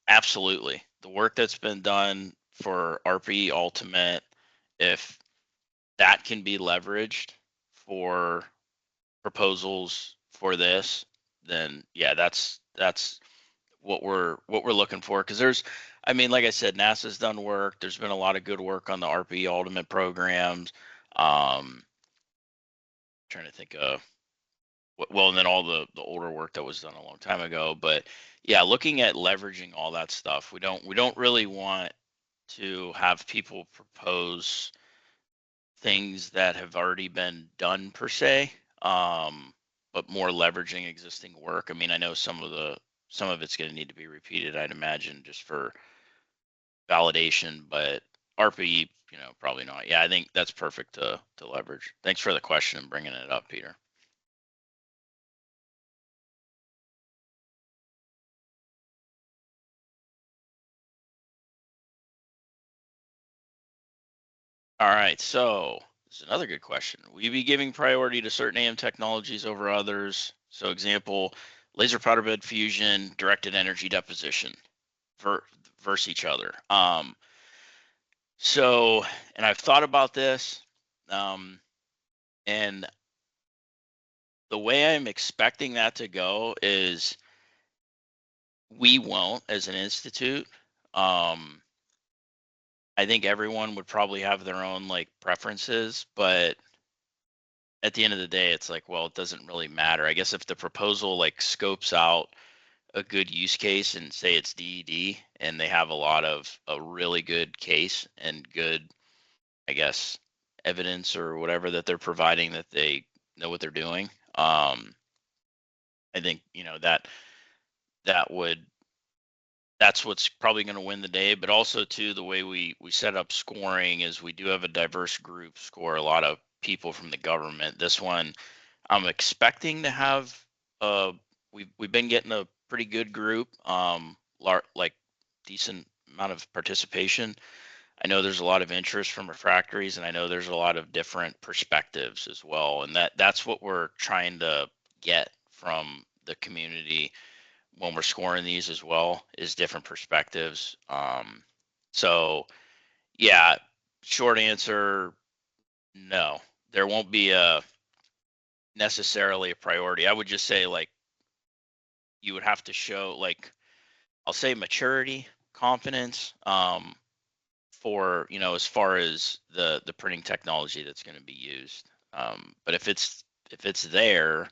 absolutely. The work that's been done for RPE Ultimate, if that can be leveraged for proposals for this, then yeah, that's what we're looking for. Because there's, I mean, like I said, NASA's done work. There's been a lot of good work on the RPE Ultimate programs. Trying to think of well, and then all the older work that was done a long time ago. But yeah, looking at leveraging all that stuff, we don't really want to have people propose things that have already been done per se, but more leveraging existing work. I mean, I know some of it's going to need to be repeated, I'd imagine, just for validation, but RPE, probably not. Yeah, I think that's perfect to leverage. Thanks for the question and bringing it up, Peter. All right, so this is another good question. Will you be giving priority to certain AM technologies over others? So example, laser powder bed fusion, directed energy deposition versus each other. So, and I've thought about this, and the way I'm expecting that to go is we won't as an institute. I think everyone would probably have their own like preferences, but at the end of the day, it's like, well, it doesn't really matter. I guess if the proposal like scopes out a good use case and say it's DED and they have a really good case and good, I guess, evidence or whatever that they're providing that they know what they're doing. I think, that's what's probably going to win the day. But also too, the way we set up scoring is we do have a diverse group score, a lot of people from the government. This one I'm expecting to have we've been getting a pretty good group, like decent amount of participation. I know there's a lot of interest from refractories, and I know there's a lot of different perspectives as well, and that's what we're trying to get from the community when we're scoring these as well, is different perspectives. So yeah, short answer, no, there won't be necessarily a priority. I would just say like you would have to show like, I'll say maturity, confidence, for, as far as the printing technology that's going to be used. But if it's there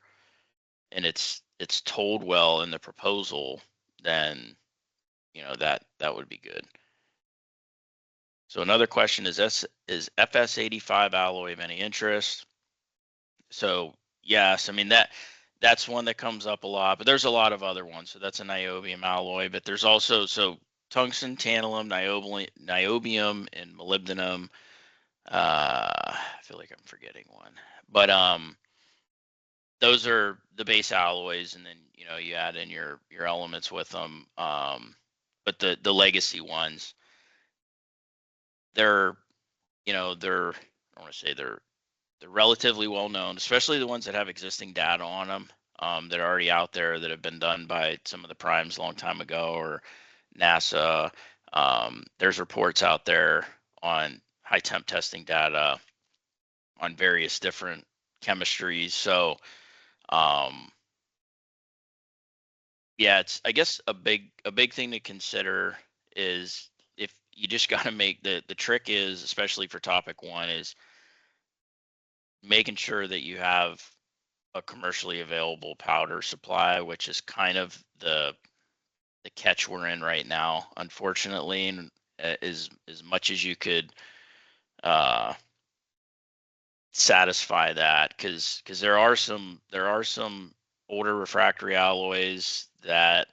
and it's told well in the proposal, then that would be good. So another question is FS85 alloy of any interest? So yes, I mean that's one that comes up a lot, but there's a lot of other ones. So that's a niobium alloy, but there's also tungsten, tantalum, niobium, and molybdenum. I feel like I'm forgetting one, but those are the base alloys, and then you add in your elements with them. But the legacy ones, they're they're, I want to say they're relatively well known, especially the ones that have existing data on them, that are already out there that have been done by some of the primes a long time ago, or NASA. There's reports out there on high temp testing data on various different chemistries. So yeah, it's, I guess, a big thing to consider is if you just got to make the trick is, especially for topic one, is making sure that you have a commercially available powder supply, which is kind of the catch we're in right now, unfortunately. And as much as you could satisfy that, because there are some older refractory alloys that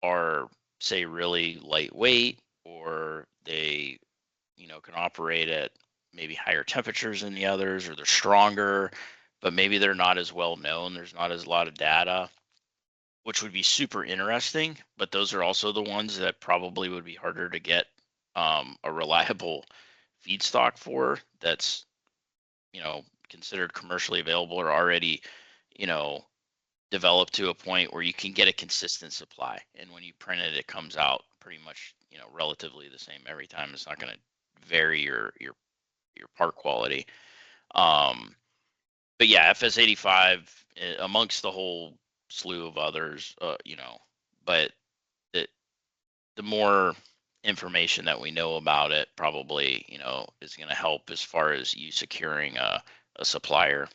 are, say, really lightweight, or they can operate at maybe higher temperatures than the others, or they're stronger, but maybe they're not as well known. There's not as a lot of data, which would be super interesting, but those are also the ones that probably would be harder to get a reliable feedstock for, that's considered commercially available, or already developed to a point where you can get a consistent supply, and when you print it, it comes out pretty much relatively the same every time. It's not going to vary your part quality. But yeah, FS85 amongst the whole slew of others, but the more information that we know about it, probably is going to help as far as you securing a supplier.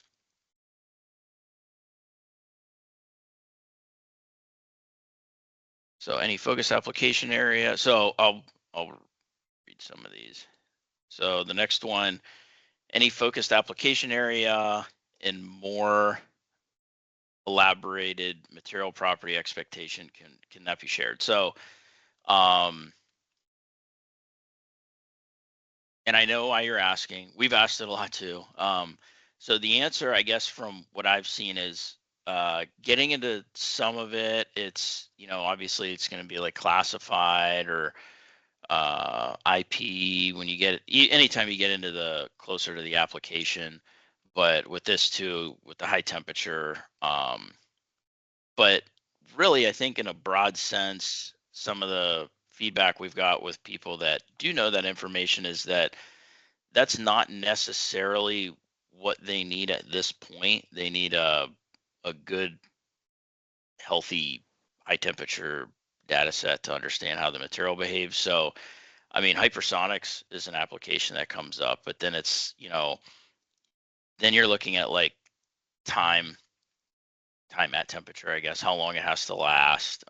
So any focus application area. So I'll read some of these. So the next one, any focused application area and more elaborated material property expectation can that be shared? So and I know why you're asking. We've asked it a lot too. So the answer, I guess, from what I've seen is getting into some of it. It's obviously it's going to be like classified or IP when you get anytime you get into the closer to the application. But with this too, with the high temperature, but really, I think in a broad sense, some of the feedback we've got with people that do know that information is that that's not necessarily what they need at this point. They need a good, healthy, high temperature data set to understand how the material behaves. So, I mean, hypersonics is an application that comes up, but then it's, then you're looking at like time at temperature, I guess, how long it has to last.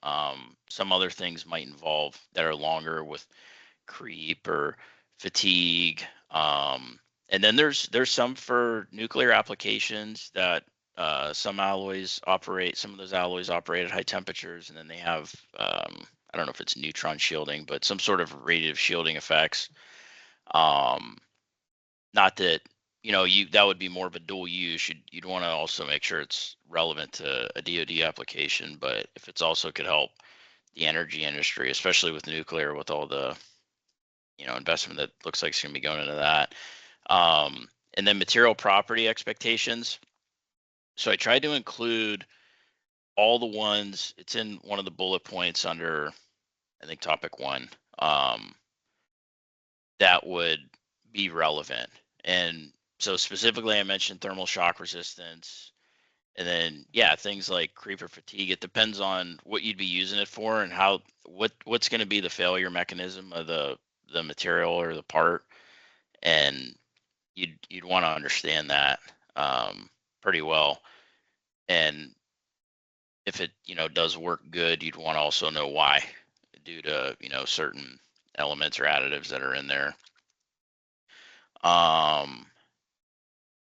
Some other things might involve that are longer with creep or fatigue. And then there's some for nuclear applications that some of those alloys operate at high temperatures, and then they have I don't know if it's neutron shielding, but some sort of radiative shielding effects. Not that that would be more of a dual use. You'd want to also make sure it's relevant to a DoD application, but if it's also could help the energy industry, especially with nuclear, with all the investment that looks like it's going to be going into that. And then material property expectations. So I tried to include all the ones. It's in one of the bullet points under, I think, topic 1, that would be relevant. And so specifically, I mentioned thermal shock resistance, and then things like creep or fatigue. It depends on what you'd be using it for and what's going to be the failure mechanism of the material or the part, and you'd want to understand that pretty well. And if it does work good, you'd want to also know why, due to certain elements or additives that are in there.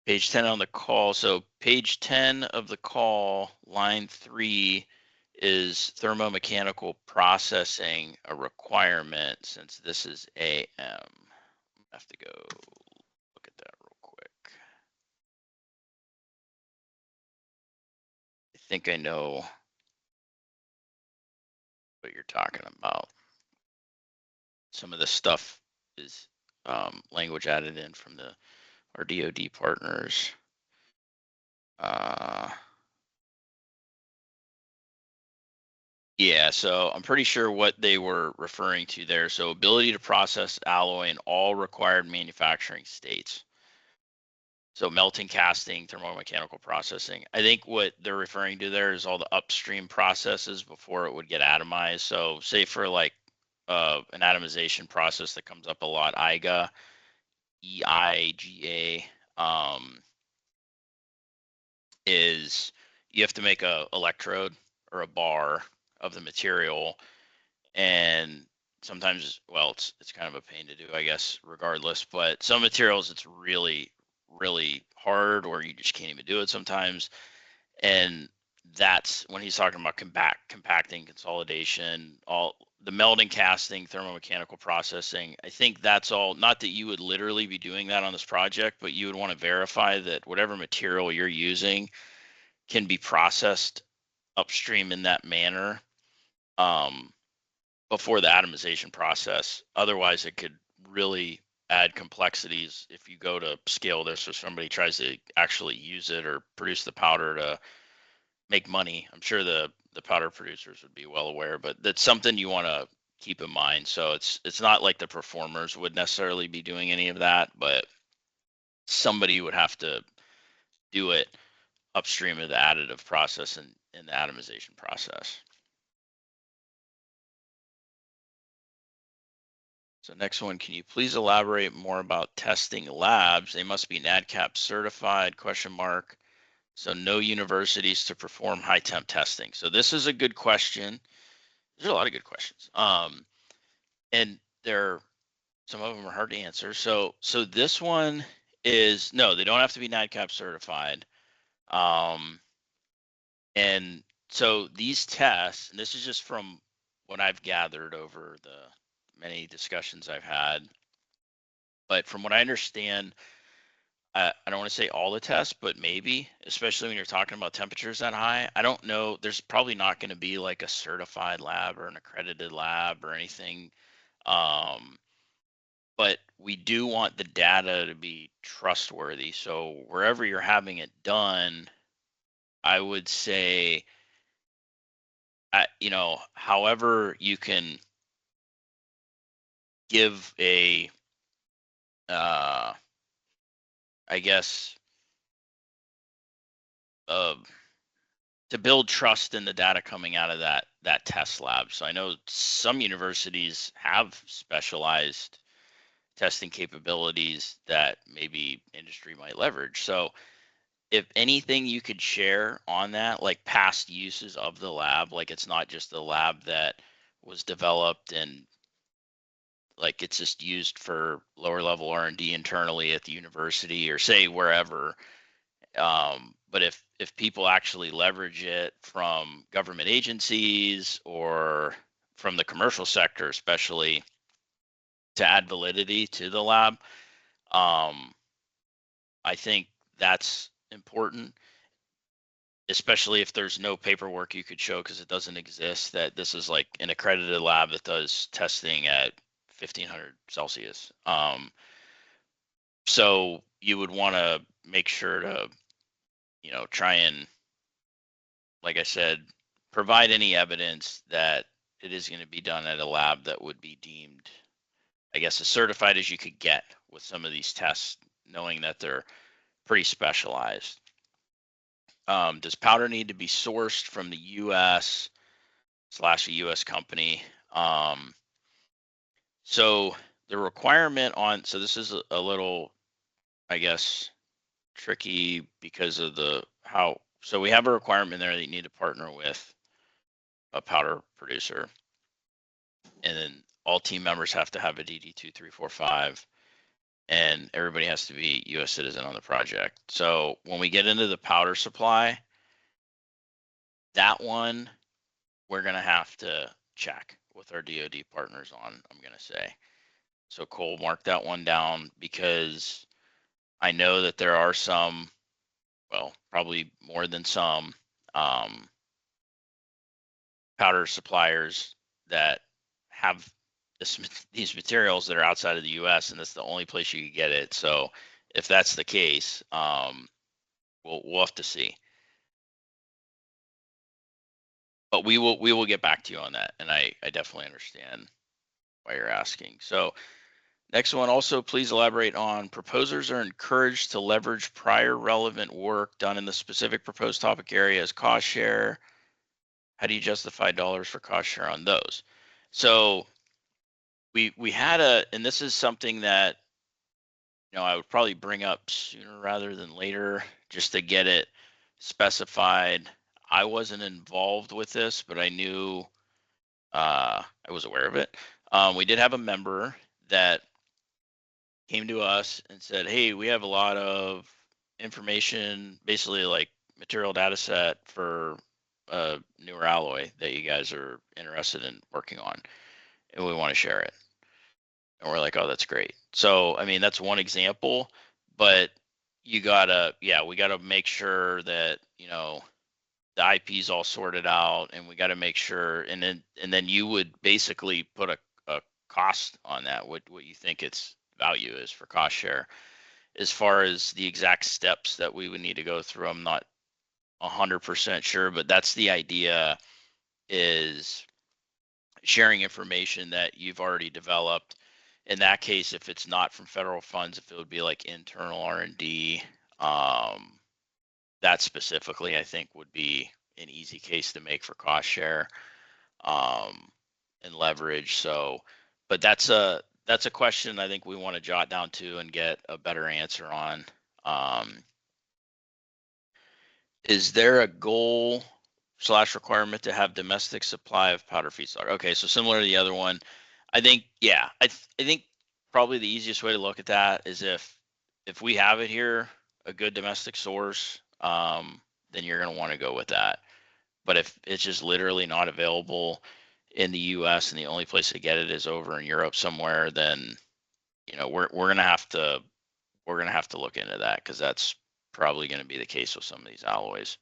Page 10 on the call. So page 10 of the call, line 3, is thermomechanical processing a requirement, since this is AM. I have to go look at that real quick. I think I know what you're talking about. Some of the stuff is language added in from our DoD partners. Yeah, so I'm pretty sure what they were referring to there. So ability to process alloy in all required manufacturing states. So melting, casting, thermomechanical processing. I think what they're referring to there is all the upstream processes before it would get atomized. So say for like an atomization process that comes up a lot, EIGA, is you have to make a electrode or a bar of the material, and sometimes, well, it's kind of a pain to do, I guess, regardless, but some materials it's really hard, or you just can't even do it sometimes. And that's when he's talking about compacting, consolidation, all the melding, casting, thermomechanical processing. I think that's all, not that you would literally be doing that on this project, but you would want to verify that whatever material you're using can be processed upstream in that manner before the atomization process. Otherwise, it could really add complexities if you go to scale this, or somebody tries to actually use it or produce the powder to make money. I'm sure the powder producers would be well aware, but that's something you want to keep in mind. So it's not like the performers would necessarily be doing any of that, but somebody would have to do it upstream of the additive process and in the atomization process. So next one, can you please elaborate more about testing labs? They must be NADCAP certified, question mark. So no universities to perform high temp testing. So this is a good question. There's a lot of good questions. And some of them are hard to answer. So this one is, no, they don't have to be NADCAP certified. And so these tests, and this is just from what I've gathered over the many discussions I've had, but from what I understand, I don't want to say all the tests, but maybe, especially when you're talking about temperatures that high. I don't know. There's probably not going to be like a certified lab or an accredited lab or anything. But we do want the data to be trustworthy. So wherever you're having it done, I would say, however you can give a, I guess, to build trust in the data coming out of that test lab. So I know some universities have specialized testing capabilities that maybe industry might leverage. So if anything you could share on that, like past uses of the lab, like it's not just the lab that was developed and like it's just used for lower level R&D internally at the university or say wherever. But if people actually leverage it from government agencies or from the commercial sector, especially to add validity to the lab, I think that's important, especially if there's no paperwork you could show because it doesn't exist that this is like an accredited lab that does testing at 1500 Celsius. So you would want to make sure to, try and, like I said, provide any evidence that it is going to be done at a lab that would be deemed, I guess, as certified as you could get with some of these tests, knowing that they're pretty specialized. Does powder need to be sourced from the U.S. / a U.S. company? So the requirement on, so this is a little, I guess, tricky because of so we have a requirement there that you need to partner with a powder producer, and then all team members have to have a DD 2345, and everybody has to be U.S. citizen on the project. So when we get into the powder supply, that one we're going to have to check with our DoD partners on, I'm going to say. So Cole, mark that one down, because I know that there are some, well, probably more than some powder suppliers that have these materials that are outside of the U.S. and that's the only place you can get it. So if that's the case, we'll have to see. But we will get back to you on that, and I definitely understand why you're asking. So next one, also please elaborate on proposers are encouraged to leverage prior relevant work done in the specific proposed topic area as cost share. How do you justify dollars for cost share on those? So we had and this is something that, I would probably bring up sooner rather than later, just to get it specified. I wasn't involved with this, but I knew I was aware of it. We did have a member that came to us and said, "Hey, we have a lot of information, basically like material data set for a newer alloy that you guys are interested in working on, and we want to share it." And we're like, "Oh, that's great." So, I mean, that's one example, but we gotta make sure that, the IP is all sorted out, and we got to make sure, and then you would basically put a cost on that, what you think its value is for cost share. As far as the exact steps that we would need to go through, I'm not 100% sure, but that's the idea, is sharing information that you've already developed. In that case, if it's not from federal funds, if it would be like internal R&D, that specifically I think would be an easy case to make for cost share, and leverage. So, but that's a question I think we want to jot down too and get a better answer on. Is there a goal / requirement to have domestic supply of powder feedstock? Okay, so similar to the other one, I think, yeah, I think probably the easiest way to look at that is if we have it here, a good domestic source, then you're going to want to go with that. But if it's just literally not available in the US and the only place to get it is over in Europe somewhere, then, we're going to have to look into that, because that's probably going to be the case with some of these alloys.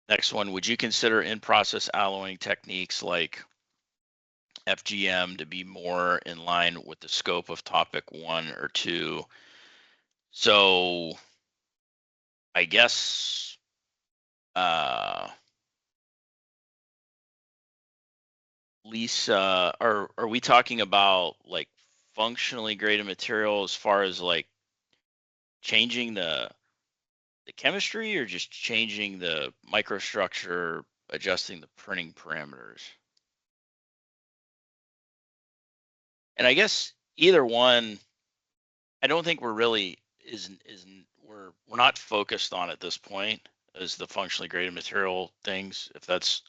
Next one, would you consider in-process alloying techniques like FGM to be more in line with the scope of topic 1 or 2? So I guess Lisa, are we talking about like functionally graded material as far as like changing the chemistry, or just changing the microstructure, adjusting the printing parameters? And I guess either one, I don't think we're really we're not focused on at this point as the functionally graded material things, if that's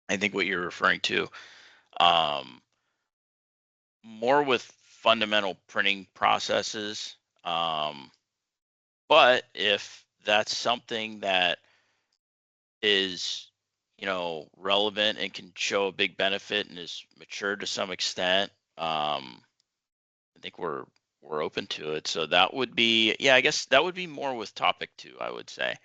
I think what you're referring to. More with fundamental printing processes. But if that's something that is, relevant and can show a big benefit and is matured to some extent, I think we're open to it. So that would be, I guess that would be more with topic 2, I would say.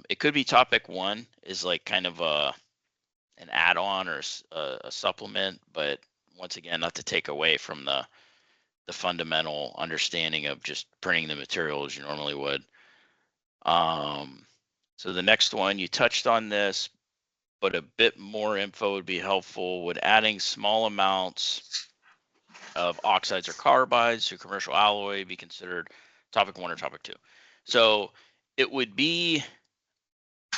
It could be topic 1 is like kind of an add-on or a supplement, but once again, not to take away from the fundamental understanding of just printing the material as you normally would. So the next one, you touched on this, but a bit more info would be helpful. Would adding small amounts of oxides or carbides to commercial alloy be considered topic 1 or topic 2? So it would be,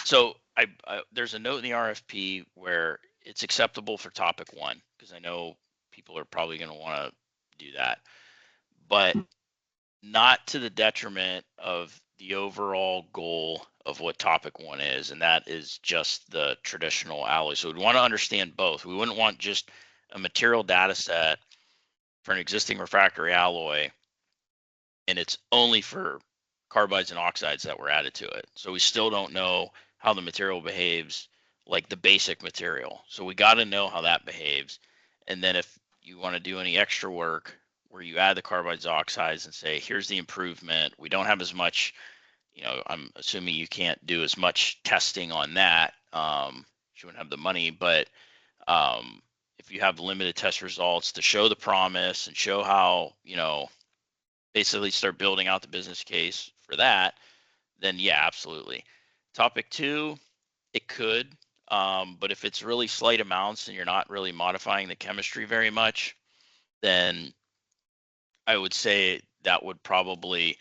so I there's a note in the RFP where it's acceptable for topic 1, because I know people are probably going to want to do that, but not to the detriment of the overall goal of what topic 1 is, and that is just the traditional alloy. So we'd want to understand both. We wouldn't want just a material data set for an existing refractory alloy, and it's only for carbides and oxides that were added to it. So we still don't know how the material behaves, like the basic material. So we got to know how that behaves. And then if you want to do any extra work where you add the carbides, oxides, and say, here's the improvement, we don't have as much, I'm assuming you can't do as much testing on that. You wouldn't have the money, but if you have limited test results to show the promise and show how, basically start building out the business case for that, then yeah, absolutely. Topic 2, it could, but if it's really slight amounts and you're not really modifying the chemistry very much, then I would say that would probably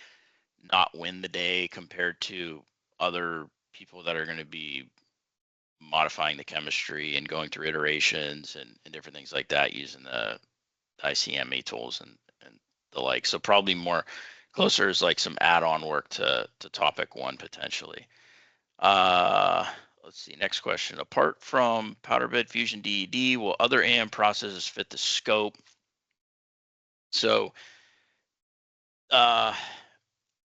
not win the day compared to other people that are going to be modifying the chemistry and going through iterations and different things like that using the ICME tools and the like. So probably more closer is like some add-on work to topic 1 potentially. Let's see, next question. Apart from powder bed fusion DED, will other AM processes fit the scope? So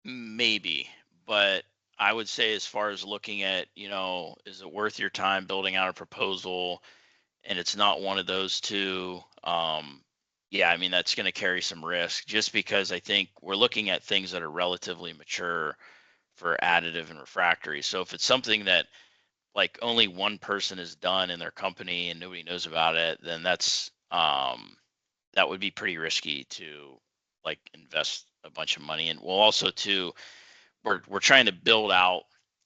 maybe, but I would say as far as looking at, is it worth your time building out a proposal and it's not one of those two? Yeah, I mean, that's going to carry some risk just because I think we're looking at things that are relatively mature for additive and refractory. So if it's something that like only one person has done in their company and nobody knows about it, then that's that would be pretty risky to like invest a bunch of money in. Well, also too, we're trying to build out,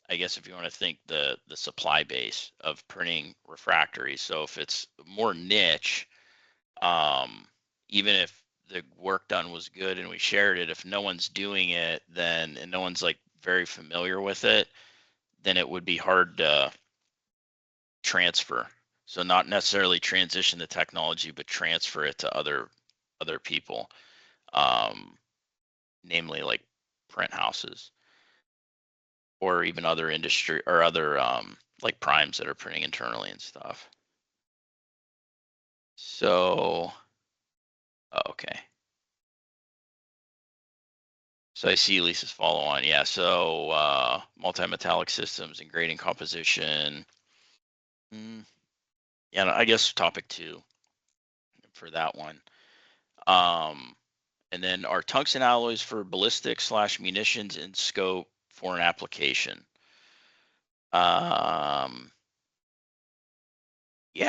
I guess if you want to think the supply base of printing refractories. So if it's more niche, even if the work done was good and we shared it, if no one's doing it, then and no one's like very familiar with it, then it would be hard to transfer. So not necessarily transition the technology, but transfer it to other people, namely like print houses or even other industry or other like primes that are printing internally and stuff. So, okay. So I see Lisa's follow on. Yeah. So multi-metallic systems and grading composition. Yeah, I guess topic 2 for that one. And then are tungsten alloys for ballistics / munitions in scope for an application? Yeah,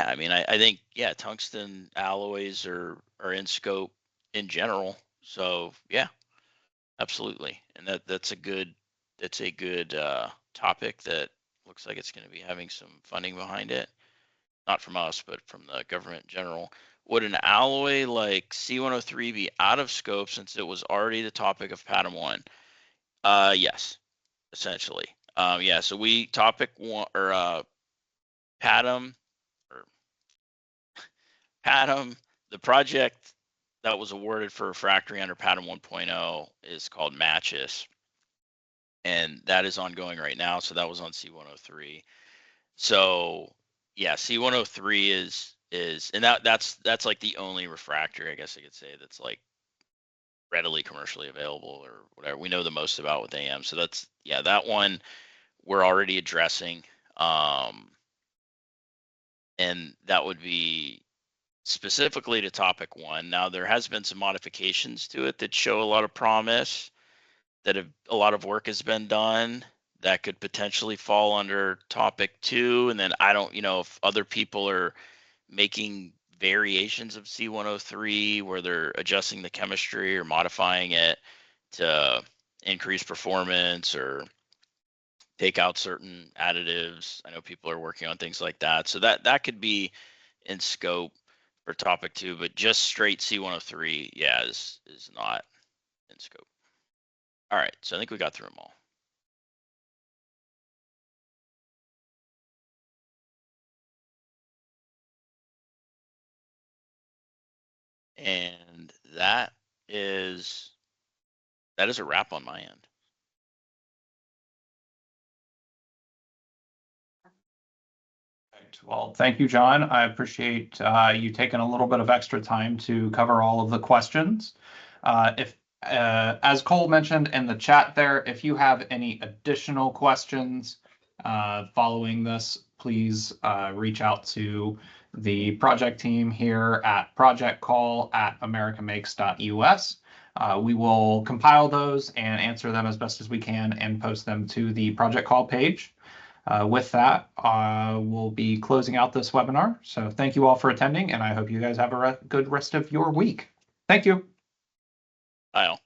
I mean, I think, yeah, tungsten alloys are in scope in general. So yeah, absolutely. And that's a good topic that looks like it's going to be having some funding behind it. Not from us, but from the government in general. Would an alloy like C103 be out of scope since it was already the topic of PADAM 1? Yes, essentially. Yeah, so we topic 1 or PADAM, the project that was awarded for refractory under PADAM 1.0 is called Matches. And that is ongoing right now. So that was on C103. So yeah, C103 is and that's like the only refractory, I guess I could say, that's like readily commercially available or whatever. We know the most about with AM. So that's, yeah, that one we're already addressing. And that would be specifically to topic 1. Now there has been some modifications to it that show a lot of promise, that a lot of work has been done that could potentially fall under topic 2. And then I don't, if other people are making variations of C103 where they're adjusting the chemistry or modifying it to increase performance or take out certain additives. I know people are working on things like that. So that could be in scope for topic 2, but just straight C103, yeah, is not in scope. All right, so I think we got through them all. And that is a wrap on my end. Well, thank you, John. I appreciate you taking a little bit of extra time to cover all of the questions. As Cole mentioned in the chat there, if you have any additional questions following this, please reach out to the project team here at projectcall@americamakes.us. We will compile those and answer them as best as we can and post them to the project call page. With that, we'll be closing out this webinar. So thank you all for attending, and I hope you guys have a good rest of your week. Thank you. Bye all.